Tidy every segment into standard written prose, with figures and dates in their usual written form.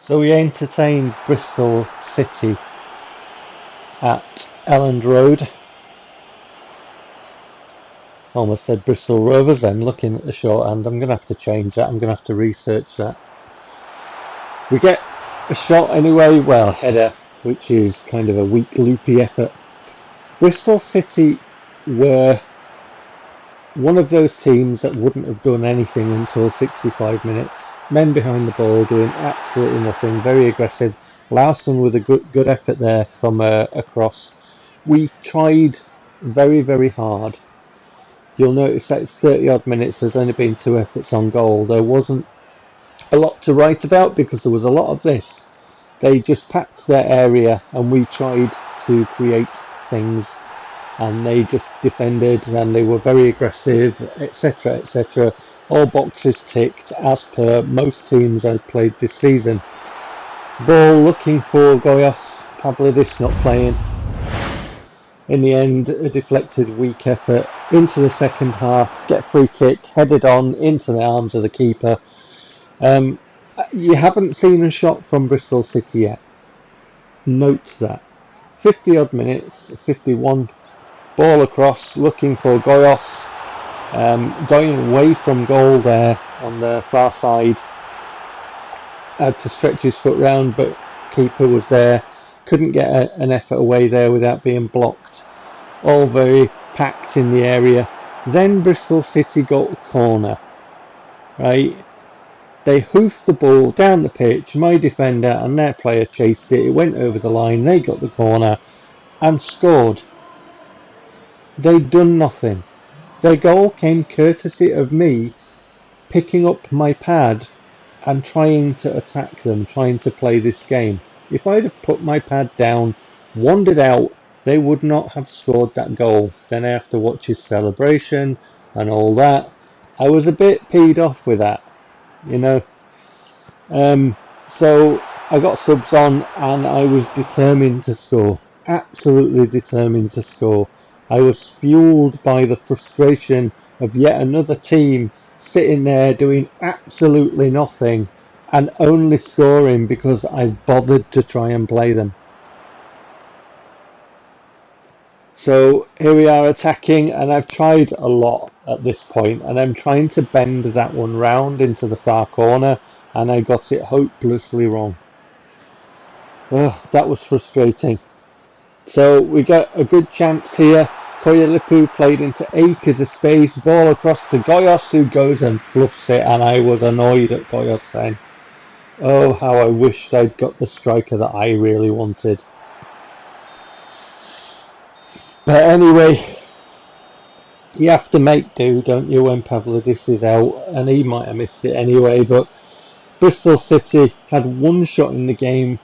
So we entertained Bristol City at Elland Road. Almost said Bristol Rovers then, looking at the shorthand. I'm going to have to change that. I'm going to have to research that. We get a shot anyway, well, header, which is kind of a weak, loopy effort. Bristol City were one of those teams that wouldn't have done anything until 65 minutes. Men behind the ball doing absolutely nothing, very aggressive. Lawson with a good effort there from a cross. We tried very, very hard. You'll notice that it's 30 odd minutes, there's only been 2 efforts on goal. There wasn't a lot to write about because there was a lot of this. They just packed their area and we tried to create things, and they just defended and they were very aggressive, etc, etc. All boxes ticked as per most teams I've played this season. Ball looking for Goyos, Pavlidis not playing. In the end, a deflected weak effort into the second half, get free kick, headed on into the arms of the keeper. You haven't seen a shot from Bristol City yet. Note that. 50 odd minutes, 51, ball across, looking for Goyos, going away from goal there on the far side. Had to stretch his foot round, but keeper was there. Couldn't get an effort away there without being blocked. All very packed in the area. Then Bristol City got a corner. Right? They hoofed the ball down the pitch. My defender and their player chased it. It went over the line. They got the corner and scored. They'd done nothing. Their goal came courtesy of me picking up my pad and trying to attack them, trying to play this game. If I'd have put my pad down, wandered out, they would not have scored that goal. Then I have to watch his celebration and all that. I was a bit peed off with that, you know. So I got subs on and I was determined to score. Absolutely determined to score. I was fueled by the frustration of yet another team sitting there doing absolutely nothing and only scoring because I bothered to try and play them. So here we are attacking, and I've tried a lot at this point, and I'm trying to bend that one round into the far corner, and I got it hopelessly wrong. That was frustrating. So we got a good chance here. Koyalipu played into acres of space, ball across to Goyos, who goes and fluffs it, and I was annoyed at Goyos then. Oh, how I wished I'd got the striker that I really wanted. But anyway, you have to make do, don't you, when Pavlidis is out, and he might have missed it anyway. But Bristol City had one shot in the game.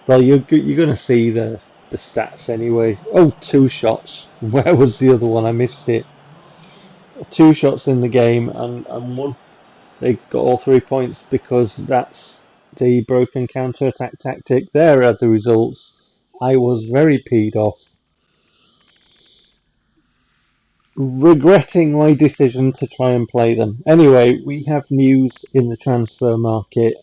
Well, you're going to see the stats anyway. Oh, 2 shots. Where was the other one? I missed it. 2 shots in the game and one. They got all 3 points because that's the broken counter-attack tactic. There are the results. I was very peed off. Regretting my decision to try and play them. Anyway, we have news in the transfer market.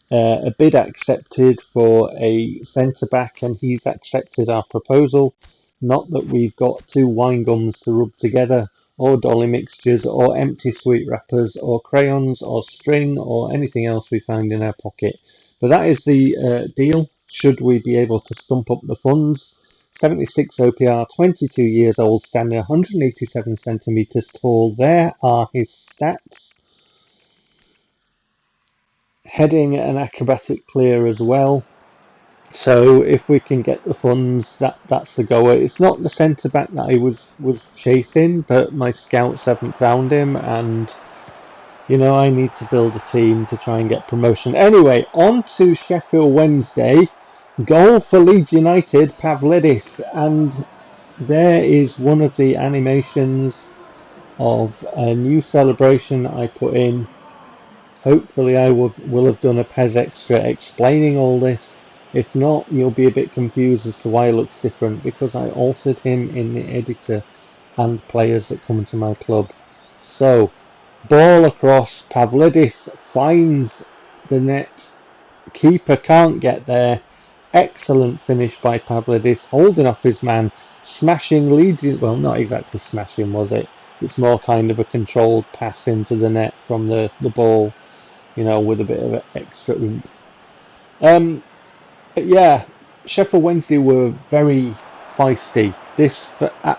A bid accepted for a centre-back, and he's accepted our proposal. Not that we've got 2 wine gums to rub together, or dolly mixtures, or empty sweet wrappers, or crayons, or string, or anything else we find in our pocket. But that is the deal, should we be able to stump up the funds. 76 OPR, 22 years old, standing 187 centimetres tall. There are his stats. Heading an acrobatic clear as well. So if we can get the funds, that's the goer. It's not the centre back that I was chasing, but my scouts haven't found him, and you know, I need to build a team to try and get promotion. Anyway, on to Sheffield Wednesday. Goal for Leeds United, Pavlidis, and there is one of the animations of a new celebration I put in. Hopefully I will have done a PES extra explaining all this. If not, you'll be a bit confused as to why it looks different, because I altered him in the editor and players that come to my club. So, ball across, Pavlidis finds the net Keeper can't get there. Excellent finish by Pavlidis, holding off his man, smashing Leeds. Well, not exactly smashing, was it? It's more kind of a controlled pass into the net from the ball, you know, with a bit of extra oomph. But yeah, Sheffield Wednesday were very feisty. This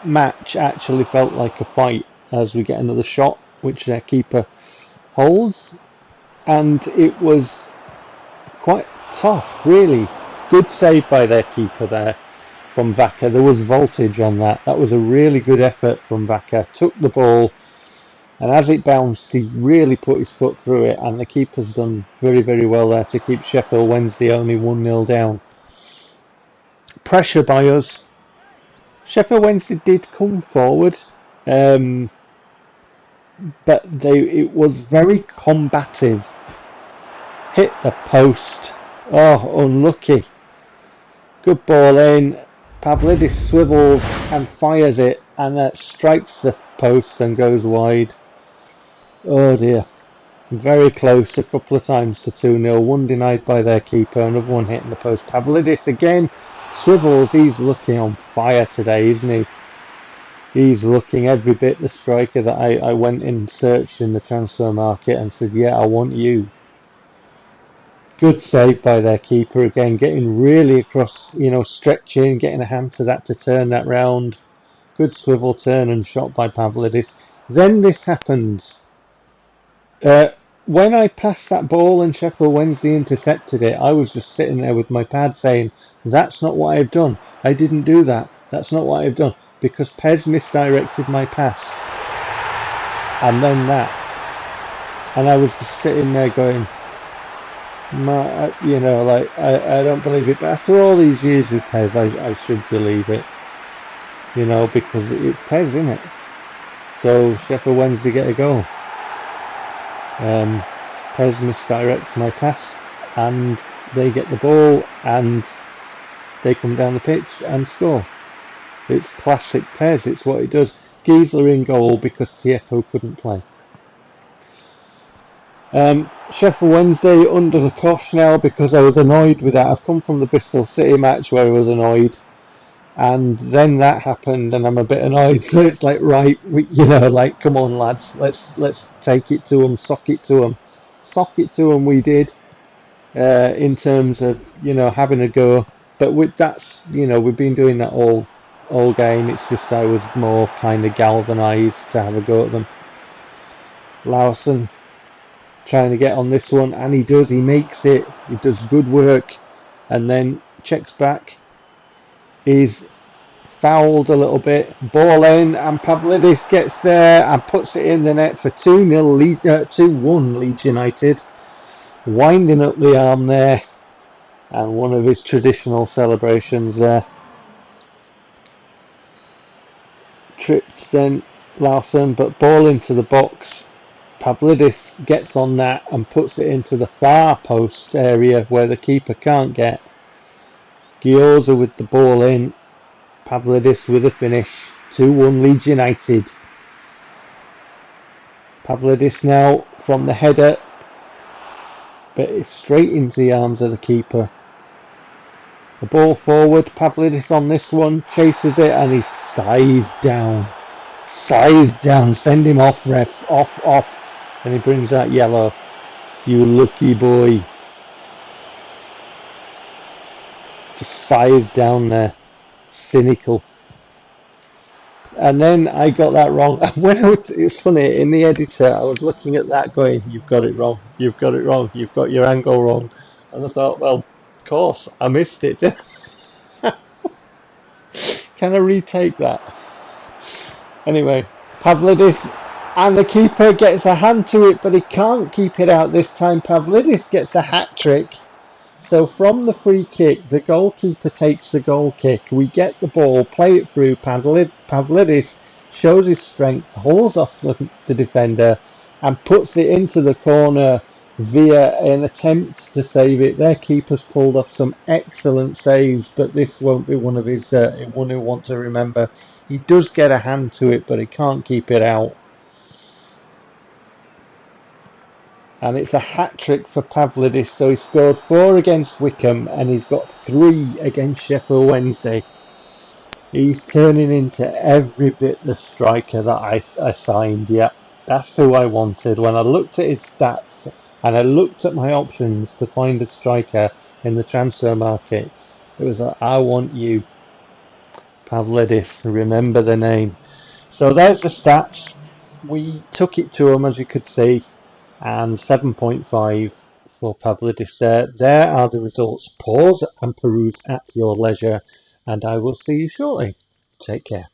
match actually felt like a fight as we get another shot, which their keeper holds, and it was quite tough, really. Good save by their keeper there from Vaca. There was voltage on that. That was a really good effort from Vaca. Took the ball, and as it bounced, he really put his foot through it, and the keeper's done very, very well there to keep Sheffield Wednesday only 1-0 down. Pressure by us. Sheffield Wednesday did come forward, but it was very combative. Hit the post. Oh, unlucky. Good ball in. Pavlidis swivels and fires it, and that strikes the post and goes wide. Oh dear. Very close a couple of times to 2-0. One denied by their keeper, another one hitting the post. Pavlidis again swivels. He's looking on fire today, isn't he? He's looking every bit the striker that I went and searched in the transfer market and said, yeah, I want you. Good save by their keeper again, getting really across, you know, stretching, getting a hand to that to turn that round. Good swivel turn and shot by Pavlidis. Then this happens. When I passed that ball and Sheffield Wednesday intercepted it, I was just sitting there with my pad saying, that's not what I've done. I didn't do that. That's not what I've done. Because PES misdirected my pass. And then that. And I was just sitting there going, you know, like, I don't believe it. But after all these years with PES, I should believe it. You know, because it's PES, isn't it? So Sheffield Wednesday get a goal. PES misdirects my pass, and they get the ball, and they come down the pitch and score. It's classic PES. It's what it does. Giesler in goal because Tieppo couldn't play. Sheffield Wednesday under the cosh now because I was annoyed with that. I've come from the Bristol City match where I was annoyed, and then that happened and I'm a bit annoyed. So it's like, right, you know, like, come on lads, let's take it to them, sock it to them. We did, in terms of, you know, having a go. But that's, you know, we've been doing that all game. It's just I was more kind of galvanised to have a go at them. Lawson trying to get on this one, and he does. He makes it. He does good work, and then checks back. He's fouled a little bit. Ball in, and Pavlidis gets there and puts it in the net for 2-1 Leeds United. Winding up the arm there, and one of his traditional celebrations there. Tripped then Lawson, but ball into the box. Pavlidis gets on that and puts it into the far post area where the keeper can't get. Gioza with the ball in. Pavlidis with a finish. 2-1 Leeds United. Pavlidis now from the header, but it's straight into the arms of the keeper. The ball forward. Pavlidis on this one, chases it, and he's scythed down. Send him off, ref. Off. And he brings out yellow. You lucky boy. Just scythed down there. Cynical. And then I got that wrong. It's funny, in the editor I was looking at that going, you've got it wrong, you've got your angle wrong. And I thought, well, of course, I missed it. Can I retake that? Anyway, Pavlidis, and the keeper gets a hand to it, but he can't keep it out this time. Pavlidis gets a hat-trick. So from the free kick, the goalkeeper takes the goal kick. We get the ball, play it through. Pavlidis shows his strength, holds off the defender, and puts it into the corner via an attempt to save it. Their keeper's pulled off some excellent saves, but this won't be one of his one he'll want to remember. He does get a hand to it, but he can't keep it out. and it's a hat-trick for Pavlidis. So he scored 4 against Wickham, and he's got 3 against Sheffield Wednesday. He's turning into every bit the striker that I signed. Yeah, that's who I wanted. When I looked at his stats and I looked at my options to find a striker in the transfer market, it was like, I want you, Pavlidis. Remember the name. So there's the stats. We took it to him, as you could see, and 7.5 for Pavlidis there. There are the results. Pause and peruse at your leisure, and I will see you shortly. Take care.